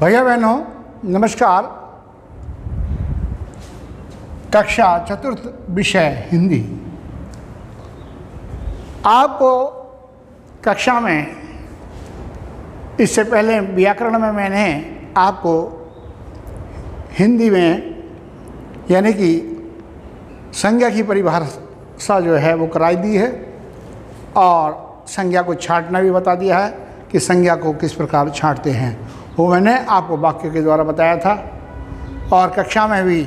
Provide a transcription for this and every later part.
भैया बहनों नमस्कार। कक्षा चतुर्थ विषय हिंदी। आपको कक्षा में इससे पहले व्याकरण में मैंने आपको हिंदी में यानी कि संज्ञा की परिभाषा जो है वो कराई दी है और संज्ञा को छांटना भी बता दिया है कि संज्ञा को किस प्रकार छांटते हैं, वो मैंने आपको वाक्य के द्वारा बताया था। और कक्षा में भी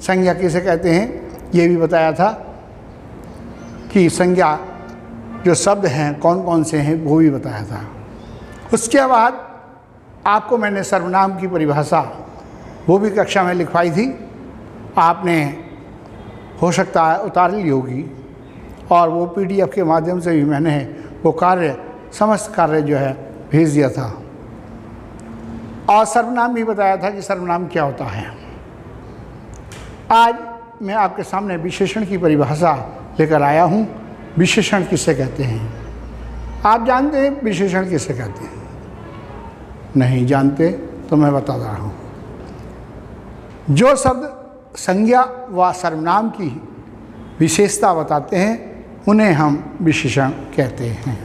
संज्ञा किसे कहते हैं ये भी बताया था कि संज्ञा जो शब्द हैं कौन कौन से हैं वो भी बताया था। उसके बाद आपको मैंने सर्वनाम की परिभाषा वो भी कक्षा में लिखवाई थी, आपने हो सकता है उतार ली होगी और वो PDF के माध्यम से भी मैंने वो समस्त कार्य जो है भेज दिया था। और सर्वनाम भी बताया था कि सर्वनाम क्या होता है। आज मैं आपके सामने विशेषण की परिभाषा लेकर आया हूँ। विशेषण किसे कहते हैं? आप जानते हैं विशेषण किसे कहते हैं? नहीं जानते तो मैं बता रहा हूँ। जो शब्द संज्ञा व सर्वनाम की विशेषता बताते हैं उन्हें हम विशेषण कहते हैं।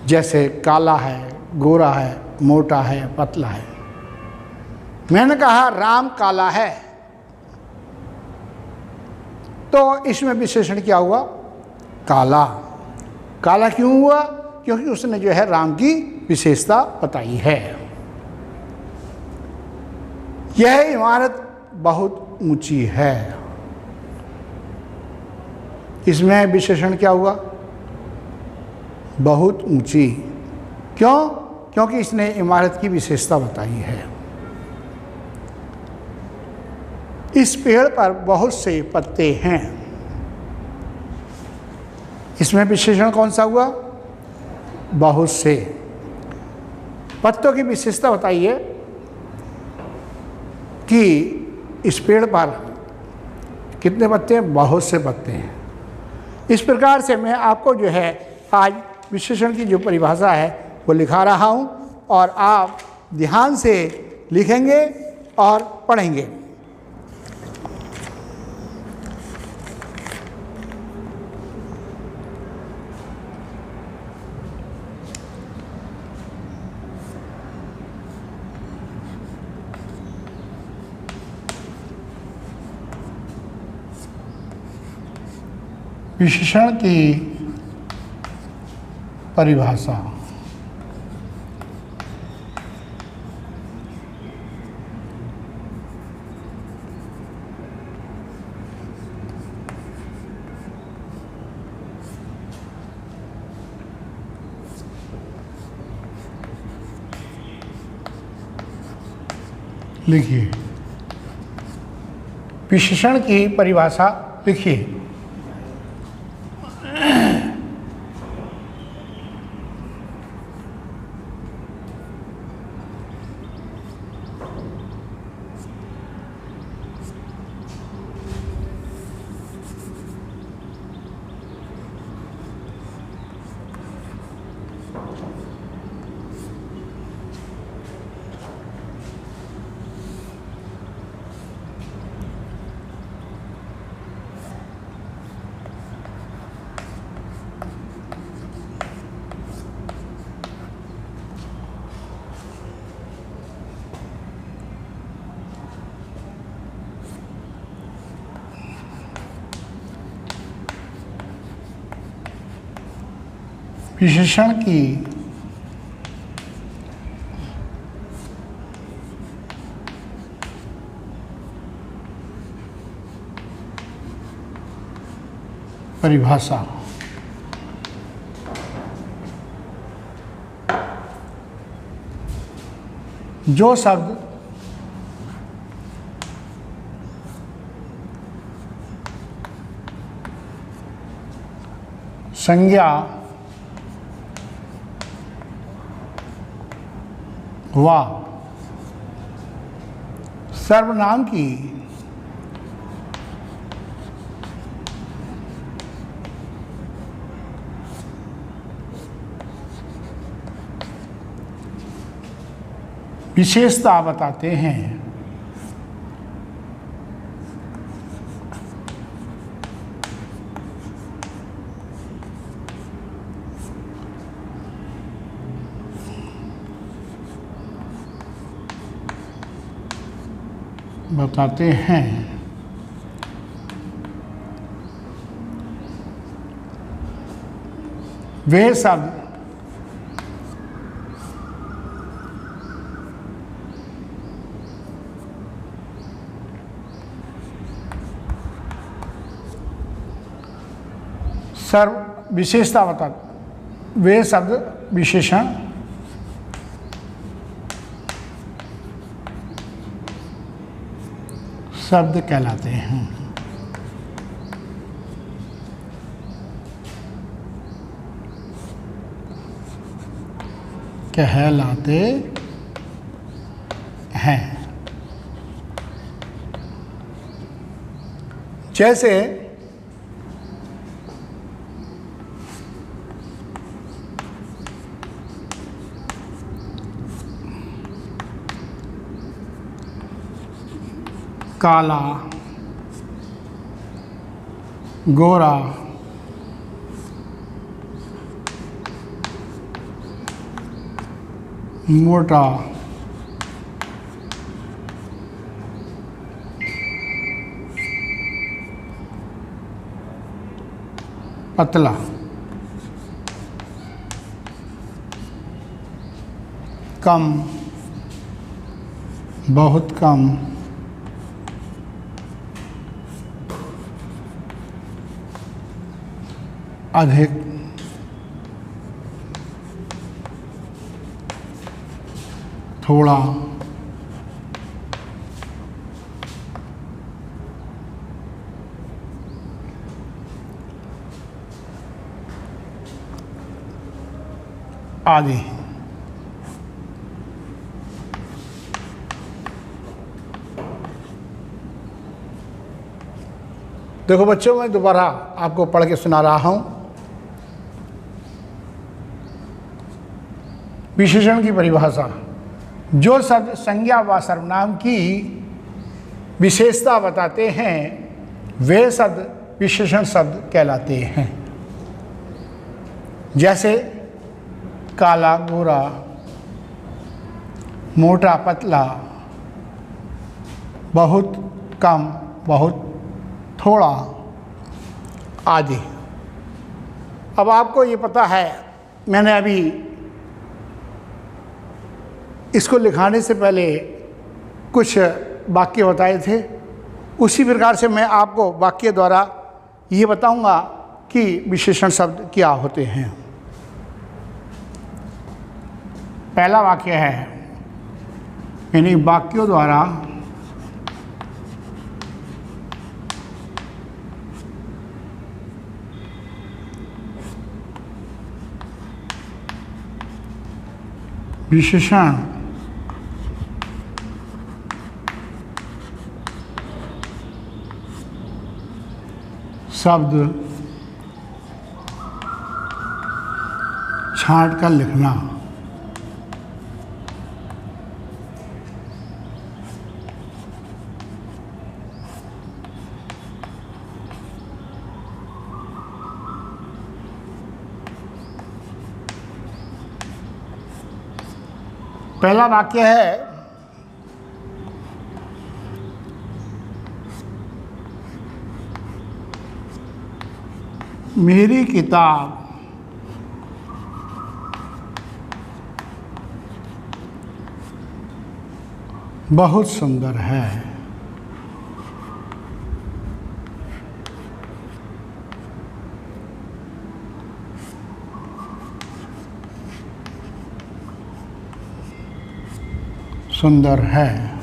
जैसे काला है, गोरा है, मोटा है, पतला है। मैंने कहा राम काला है, तो इसमें विशेषण क्या हुआ? काला। काला क्यों हुआ? क्योंकि उसने जो है राम की विशेषता बताई है। यह इमारत बहुत ऊंची है। इसमें विशेषण क्या हुआ? बहुत ऊंची। क्यों? क्योंकि इसने इमारत की विशेषता बताई है। इस पेड़ पर बहुत से पत्ते हैं। इसमें विशेषण कौन सा हुआ? बहुत से। पत्तों की विशेषता बताइए कि इस पेड़ पर कितने पत्ते हैं? बहुत से पत्ते हैं। इस प्रकार से मैं आपको जो है आज विशेषण की जो परिभाषा है वो लिखा रहा हूँ और आप ध्यान से लिखेंगे और पढ़ेंगे। विशेषण की परिभाषा। लिखिए। विशेषण की परिभाषा लिखिए। विशेषण की परिभाषा। जो शब्द संज्ञा व सर्वनाम की विशेषता बताते हैं। बताते हैं। वे शब्द सर्व विशेषता बता, वे शब्द विशेषण शब्द कहलाते हैं। कहलाते हैं। जैसे काला, गोरा, मोटा, पतला, कम, बहुत कम, अधिक, थोड़ा, आदि। देखो बच्चों, मैं दोबारा आपको पढ़ के सुना रहा हूं। विशेषण की परिभाषा। जो शब्द संज्ञा व सर्वनाम की विशेषता बताते हैं वे शब्द विशेषण शब्द कहलाते हैं। जैसे काला, गोरा, मोटा, पतला, बहुत कम, बहुत थोड़ा, आदि। अब आपको ये पता है, मैंने अभी इसको लिखाने से पहले कुछ वाक्य बताए थे, उसी प्रकार से मैं आपको वाक्य द्वारा ये बताऊंगा कि विशेषण शब्द क्या होते हैं। पहला वाक्य है, यानी वाक्यों द्वारा विशेषण शब्द छांट कर लिखना। पहला वाक्य है, मेरी किताब बहुत सुंदर है। सुंदर है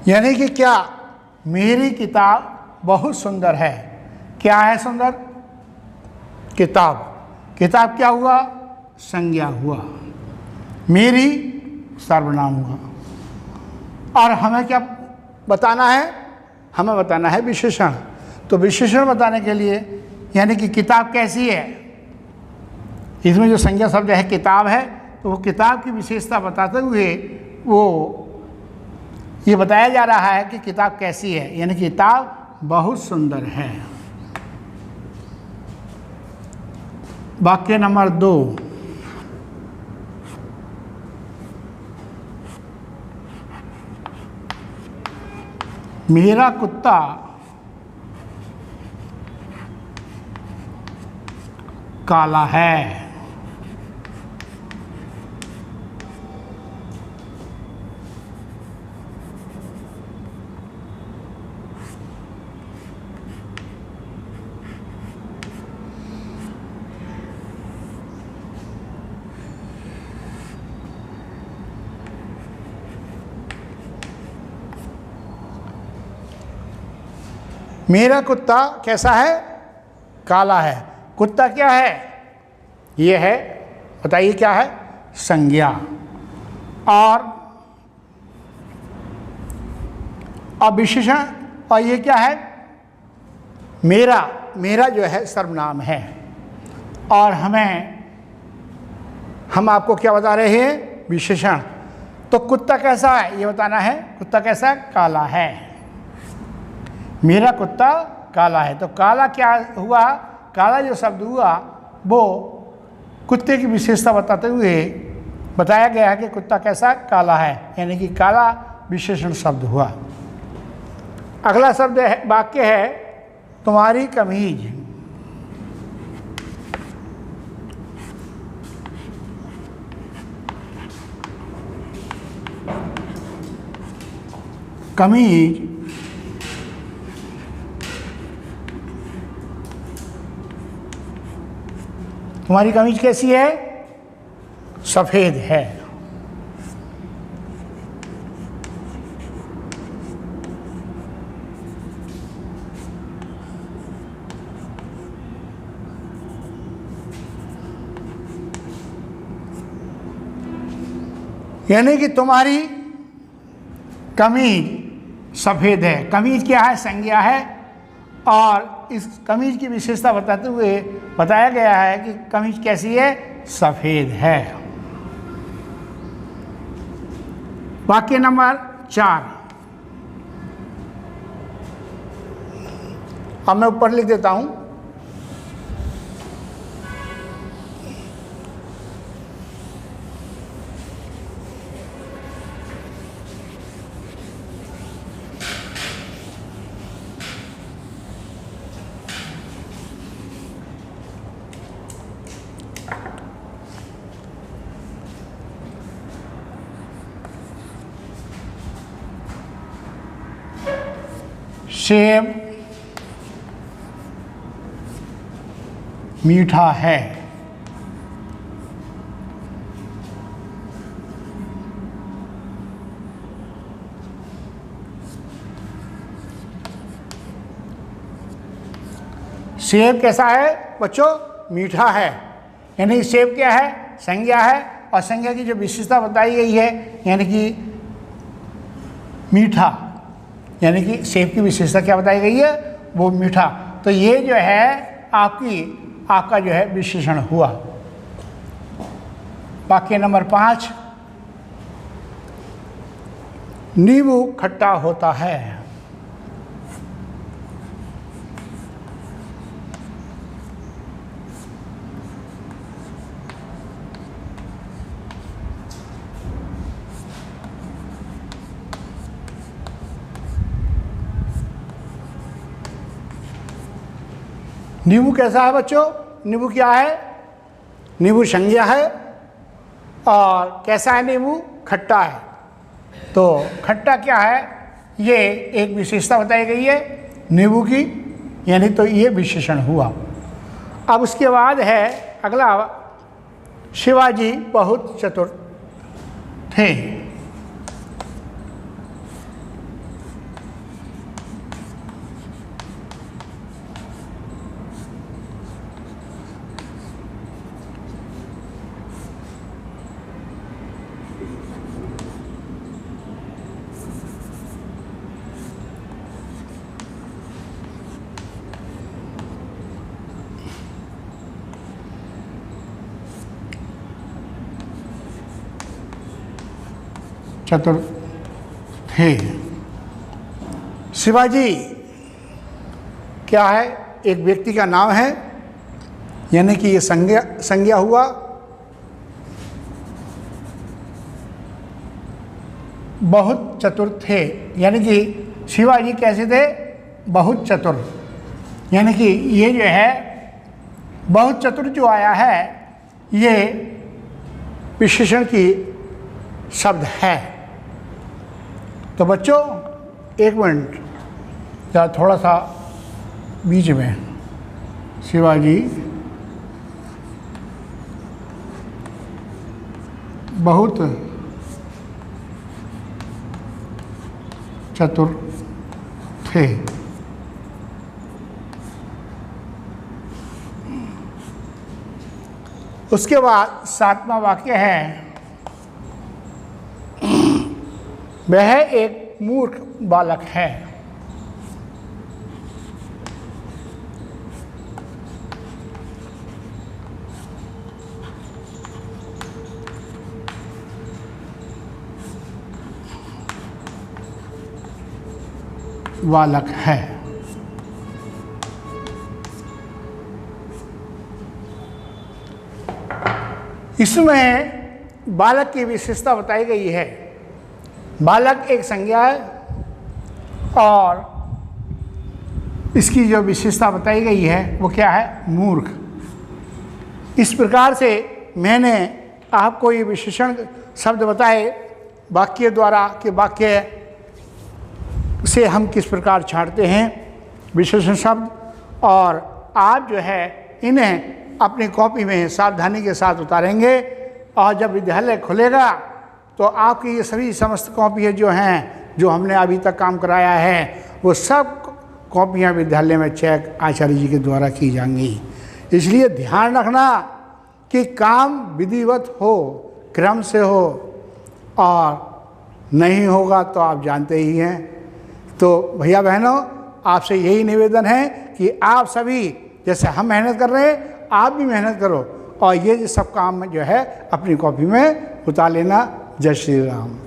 यानी कि क्या, मेरी किताब बहुत सुंदर है। क्या है सुंदर? किताब। किताब क्या हुआ? संज्ञा हुआ। मेरी सर्वनाम हुआ। और हमें क्या बताना है? हमें बताना है विशेषण। तो विशेषण बताने के लिए, यानी कि किताब कैसी है, इसमें जो संज्ञा शब्द है किताब है, तो वो किताब की विशेषता बताते हुए वो ये बताया जा रहा है कि किताब कैसी है, यानी किताब बहुत सुंदर है। वाक्य नंबर 2, मेरा कुत्ता काला है। मेरा कुत्ता कैसा है? काला है। कुत्ता क्या है? ये है, बताइए क्या है? संज्ञा। और अब विशेषण, और ये क्या है? मेरा, मेरा जो है सर्वनाम है। और हम आपको क्या बता रहे हैं? विशेषण। तो कुत्ता कैसा है ये बताना है। कुत्ता कैसा? काला है। मेरा कुत्ता काला है। तो काला क्या हुआ? काला जो शब्द हुआ वो कुत्ते की विशेषता बताते हुए बताया गया है कि कुत्ता कैसा? काला है, यानी कि काला विशेषण शब्द हुआ। अगला शब्द है, वाक्य है तुम्हारी कमीज। कमीज तुम्हारी कमीज कैसी है? सफ़ेद है। यानी कि तुम्हारी कमीज सफ़ेद है। कमीज क्या है? संज्ञा है। और इस कमीज की विशेषता बताते हुए बताया गया है कि कमीज कैसी है? सफ़ेद है। वाक्य नंबर 4, अब मैं ऊपर लिख देता हूं। सेब मीठा है। सेब कैसा है बच्चों? मीठा है। यानी सेब क्या है? संज्ञा है। और संज्ञा की जो विशेषता बताई गई है यानी कि मीठा, यानी कि सेब की विशेषता क्या बताई गई है? वो मीठा। तो ये जो है आपका जो है विशेषण हुआ। वाक्य नंबर 5, नींबू खट्टा होता है। नींबू कैसा है बच्चों? नींबू क्या है? नींबू संज्ञा है। और कैसा है नींबू? खट्टा है। तो खट्टा क्या है? ये एक विशेषता बताई गई है नींबू की, यानी तो ये विशेषण हुआ। अब उसके बाद है अगला, शिवाजी बहुत चतुर थे। चतुर थे। शिवाजी क्या है? एक व्यक्ति का नाम है, यानी कि ये संज्ञा हुआ। बहुत चतुर थे, यानी कि शिवाजी कैसे थे? बहुत चतुर, यानी कि ये जो है बहुत चतुर जो आया है ये विशेषण की शब्द है। तो बच्चों एक मिनट या थोड़ा सा बीच में, शिवाजी बहुत चतुर थे। उसके बाद 7वां वाक्य है, वह एक मूर्ख बालक है। बालक है। इसमें बालक की विशेषता बताई गई है। बालक एक संज्ञा है और इसकी जो विशेषता बताई गई है वो क्या है? मूर्ख। इस प्रकार से मैंने आपको ये विशेषण शब्द बताए वाक्य द्वारा कि वाक्य से हम किस प्रकार छांटते हैं विशेषण शब्द, और आप जो है इन्हें अपनी कॉपी में सावधानी के साथ उतारेंगे। और जब विद्यालय खुलेगा तो आपकी ये सभी समस्त कॉपियाँ जो हैं, जो हमने अभी तक काम कराया है, वो सब कॉपियाँ विद्यालय में चेक आचार्य जी के द्वारा की जाएंगी। इसलिए ध्यान रखना कि काम विधिवत हो, क्रम से हो, और नहीं होगा तो आप जानते ही हैं। तो भैया बहनों, आपसे यही निवेदन है कि आप सभी जैसे हम मेहनत कर रहे हैं, आप भी मेहनत करो और ये सब काम जो है अपनी कॉपी में उतार लेना। जय श्री राम।